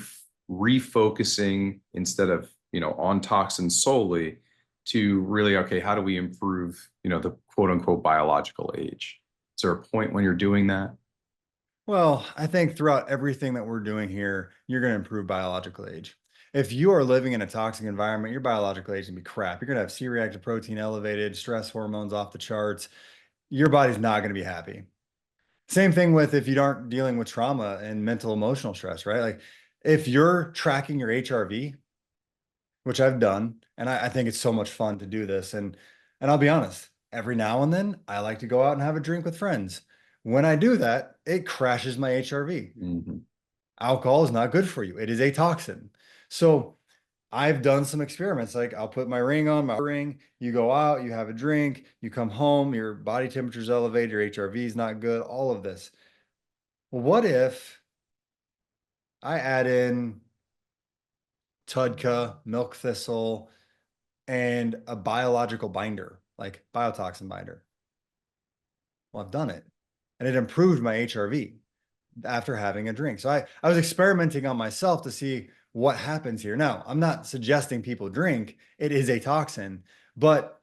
refocusing, instead of, on toxins solely, to really, okay, how do we improve, the quote unquote biological age? Is there a point when you're doing that? Well, I think throughout everything that we're doing here, you're going to improve biological age. If you are living in a toxic environment, your biological age is going to be crap. You're going to have C-reactive protein elevated, stress hormones off the charts. Your body's not going to be happy. Same thing with if you aren't dealing with trauma and mental emotional stress, right? Like if you're tracking your HRV, which I've done, and I think it's so much fun to do this. And I'll be honest, every now and then I like to go out and have a drink with friends. When I do that, it crashes my HRV. Mhm. Alcohol is not good for you. It is a toxin. So I've done some experiments. Like I'll put my ring on, my ring, you go out, you have a drink, you come home, your body temperature's elevated, your HRV is not good, all of this. Well, what if I add in Tudka, milk thistle, and a biological binder, like biotoxin binder? Well, I've done it, and it improved my HRV after having a drink. So I was experimenting on myself to see what happens here. Now, I'm not suggesting people drink. It is a toxin, but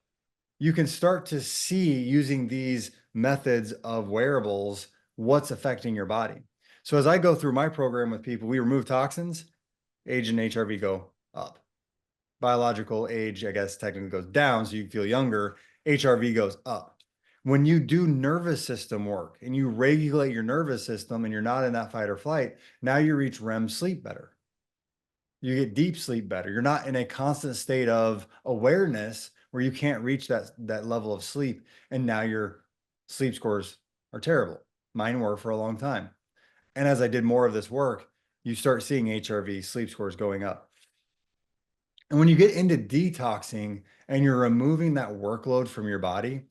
you can start to see using these methods of wearables what's affecting your body. So as I go through my program with people, we remove toxins, age and HRV go up. Biological age, I guess, technically goes down, so you feel younger. HRV goes up. When you do nervous system work and you regulate your nervous system and you're not in that fight or flight, now you reach REM sleep better. You get deep sleep better. You're not in a constant state of awareness where you can't reach that level of sleep. And now your sleep scores are terrible. Mine were for a long time. And as I did more of this work, you start seeing HRV sleep scores going up. And when you get into detoxing and you're removing that workload from your body,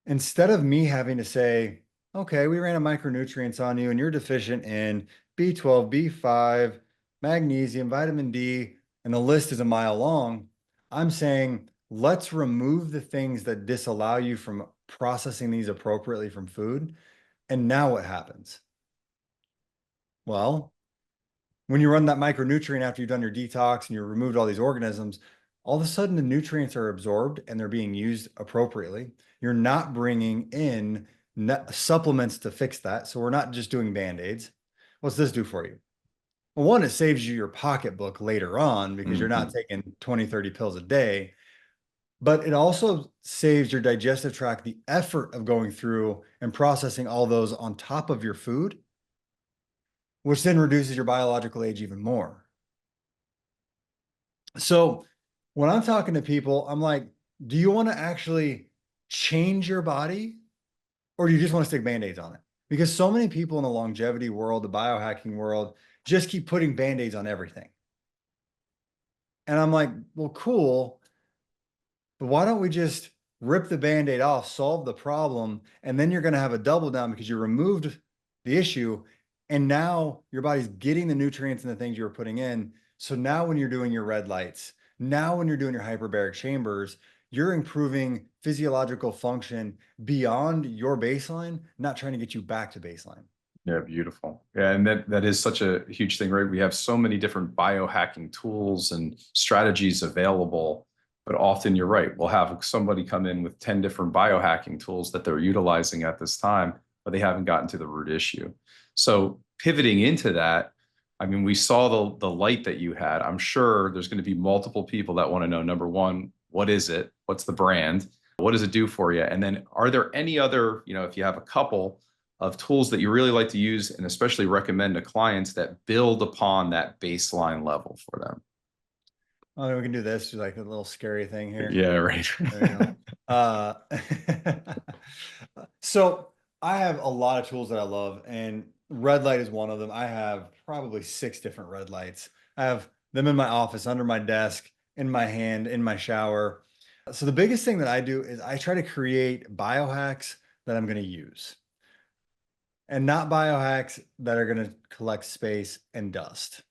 instead of me having to say, okay, we ran a micronutrients on you and you're deficient in B12, B5, magnesium, vitamin D, and the list is a mile long, I'm saying, let's remove the things that disallow you from processing these appropriately from food. And now what happens? Well, when you run that micronutrient after you've done your detox and you've removed all these organisms, all of a sudden the nutrients are absorbed and they're being used appropriately. You're not bringing in supplements to fix that. So we're not just doing Band-Aids. What's this do for you? Well, one, it saves you your pocketbook later on because you're not taking 20, 30 pills a day. But it also saves your digestive tract the effort of going through and processing all those on top of your food, which then reduces your biological age even more. So when I'm talking to people, I'm like, do you want to actually change your body or do you just want to stick Band-Aids on it? Because so many people in the longevity world, the biohacking world, just keep putting Band-Aids on everything. And I'm like, well, cool, but why don't we just rip the Band-Aid off, solve the problem, and then you're going to have a double down because you removed the issue and now your body's getting the nutrients and the things you were putting in. So now when you're doing your red lights, now when you're doing your hyperbaric chambers, you're improving physiological function beyond your baseline, not trying to get you back to baseline. Yeah, beautiful. Yeah, and that is such a huge thing, right? We have so many different biohacking tools and strategies available, but often you're right. We'll have somebody come in with 10 different biohacking tools that they're utilizing at this time, but they haven't gotten to the root issue. So pivoting into that, I mean, we saw the light that you had. I'm sure there's going to be multiple people that want to know, number one, what is it? What's the brand? What does it do for you? And then are there any other, if you have a couple of tools that you really like to use and especially recommend to clients that build upon that baseline level for them? Oh, we can do this, like a little scary thing here. Yeah, right. There you go. So I have a lot of tools that I love, and red light is one of them. I have probably 6 different red lights. I have them in my office, under my desk, in my hand, in my shower. So the biggest thing that I do is I try to create biohacks that I'm going to use, and not biohacks that are going to collect space and dust.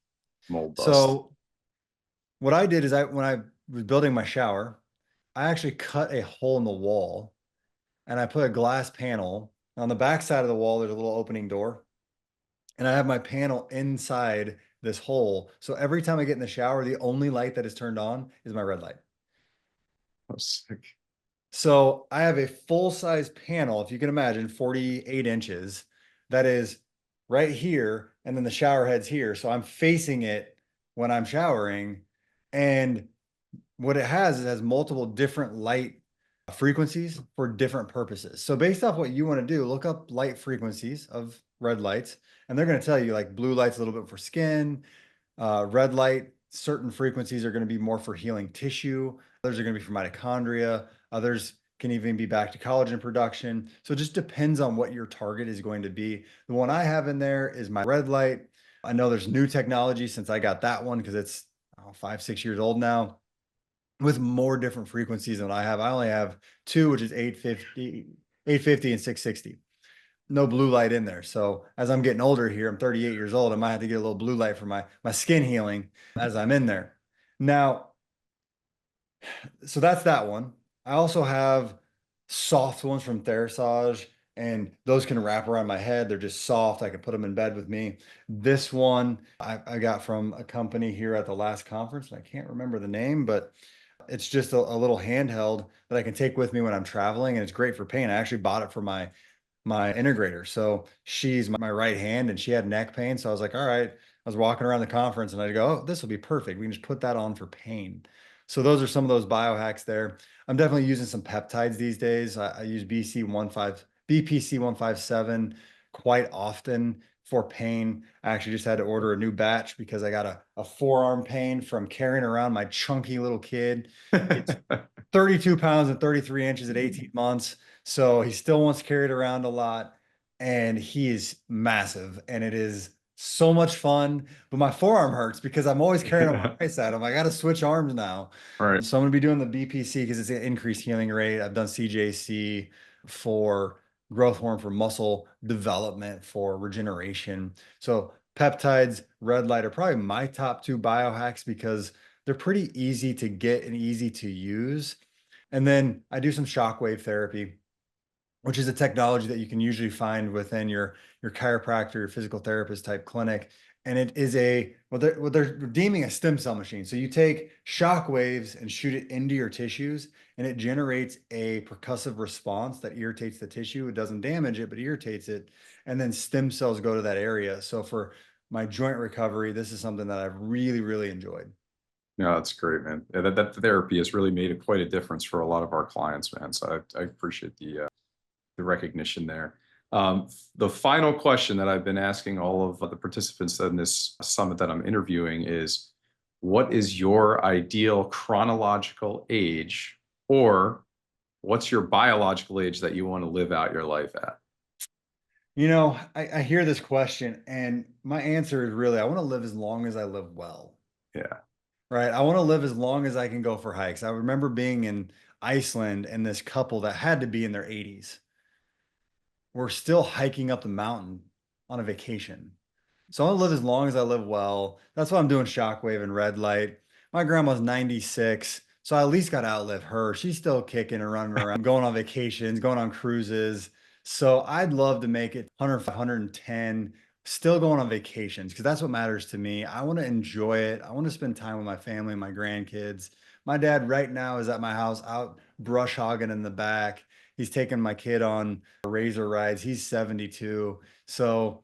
Mold dust. So what I did is when I was building my shower, I actually cut a hole in the wall and I put a glass panel. On the back side of the wall, there's a little opening door. And I have my panel inside this hole. So every time I get in the shower, the only light that is turned on is my red light. Oh, sick. So I have a full-size panel, if you can imagine, 48 inches, that is right here. And then the shower head's here. So I'm facing it when I'm showering. And what it has multiple different light frequencies for different purposes. So based off what you want to do, look up light frequencies of red lights, and they're going to tell you like blue light's a little bit for skin, red light, certain frequencies are going to be more for healing tissue. Others are going to be for mitochondria. Others can even be back to collagen production. So it just depends on what your target is going to be. The one I have in there is my red light. I know there's new technology since I got that one because it's know, 5, 6 years old now, with more different frequencies than I have. I only have two, which is 850 and 660. No blue light in there. So as I'm getting older here, I'm 38 years old. I might have to get a little blue light for my skin healing as I'm in there. Now, so that's that one. I also have soft ones from Therasage, and those can wrap around my head. They're just soft. I can put them in bed with me. This one I got from a company here at the last conference, and I can't remember the name, but it's just a little handheld that I can take with me when I'm traveling, and it's great for pain. I actually bought it for my integrator. So she's my right hand and she had neck pain. So I was like, all right, I was walking around the conference and I go, oh, this will be perfect. We can just put that on for pain. So those are some of those biohacks there. I'm definitely using some peptides these days. I use BPC 157 quite often for pain. I actually just had to order a new batch because I got a forearm pain from carrying around my chunky little kid. It's 32 pounds and 33 inches at 18 months. So he still wants to carry it around a lot, and he is massive, and it is so much fun. But my forearm hurts because I'm always carrying on my right side. I got to switch arms now. Right. So I'm going to be doing the BPC because it's an increased healing rate. I've done CJC for growth hormone for muscle development, for regeneration. So peptides, red light are probably my top two biohacks because they're pretty easy to get and easy to use. And then I do some shockwave therapy, which is a technology that you can usually find within your chiropractor, your physical therapist type clinic. And it is what they're deeming a stem cell machine. So you take shock waves and shoot it into your tissues, and it generates a percussive response that irritates the tissue. It doesn't damage it, but irritates it. And then stem cells go to that area. So for my joint recovery, this is something that I've really, really enjoyed. No, that's great, man. Yeah, that therapy has really made quite a difference for a lot of our clients, man. So I appreciate the recognition there. The final question that I've been asking all of the participants in this summit that I'm interviewing is, what is your ideal chronological age, or what's your biological age that you want to live out your life at? You know, I hear this question, and my answer is really, I want to live as long as I live well. Yeah. Right. I want to live as long as I can go for hikes. I remember being in Iceland and this couple that had to be in their 80s were still hiking up the mountain on a vacation. So I want to live as long as I live well. That's why I'm doing shockwave and red light. My grandma's 96, so I at least got to outlive her. She's still kicking and running around, going on vacations, going on cruises. So I'd love to make it 105, 110, still going on vacations, because that's what matters to me. I want to enjoy it. I want to spend time with my family, my grandkids. My dad right now is at my house out brush hogging in the back. He's taking my kid on razor rides. He's 72. So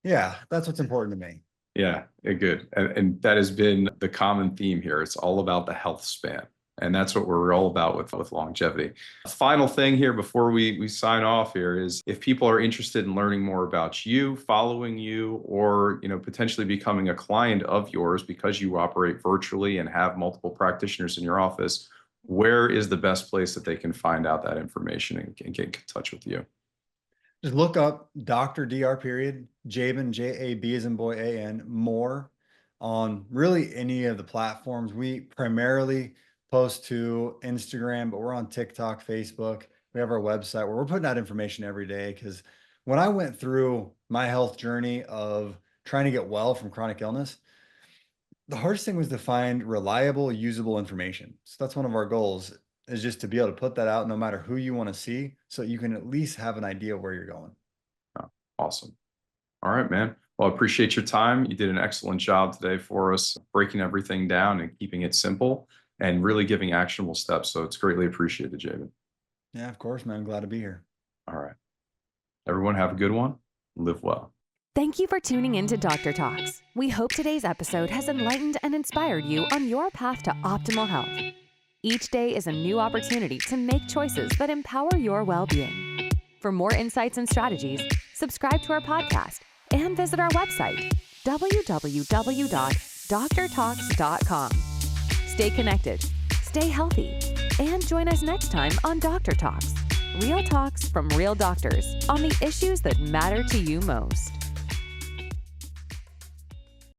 yeah, that's what's important to me. Yeah, good. And that has been the common theme here. It's all about the health span. And that's what we're all about with longevity. Final thing here before we sign off here is, if people are interested in learning more about you, following you, or potentially becoming a client of yours because you operate virtually and have multiple practitioners in your office, where is the best place that they can find out that information and get in touch with you? Just look up Dr. Jaban, J-A-B as in boy, A-N, Moore, on really any of the platforms. We primarily post to Instagram, but we're on TikTok, Facebook. We have our website where we're putting out information every day, because when I went through my health journey of trying to get well from chronic illness, the hardest thing was to find reliable, usable information. So that's one of our goals, is just to be able to put that out no matter who you want to see, so you can at least have an idea of where you're going. Oh, awesome. All right, man. Well, I appreciate your time. You did an excellent job today for us, breaking everything down and keeping it simple and really giving actionable steps. So it's greatly appreciated, Jaban. Yeah, of course, man. I'm glad to be here. All right. Everyone have a good one. Live well. Thank you for tuning in to Dr. Talks. We hope today's episode has enlightened and inspired you on your path to optimal health. Each day is a new opportunity to make choices that empower your well-being. For more insights and strategies, subscribe to our podcast and visit our website, www.drtalks.com. Stay connected, stay healthy, and join us next time on Dr. Talks, real talks from real doctors on the issues that matter to you most.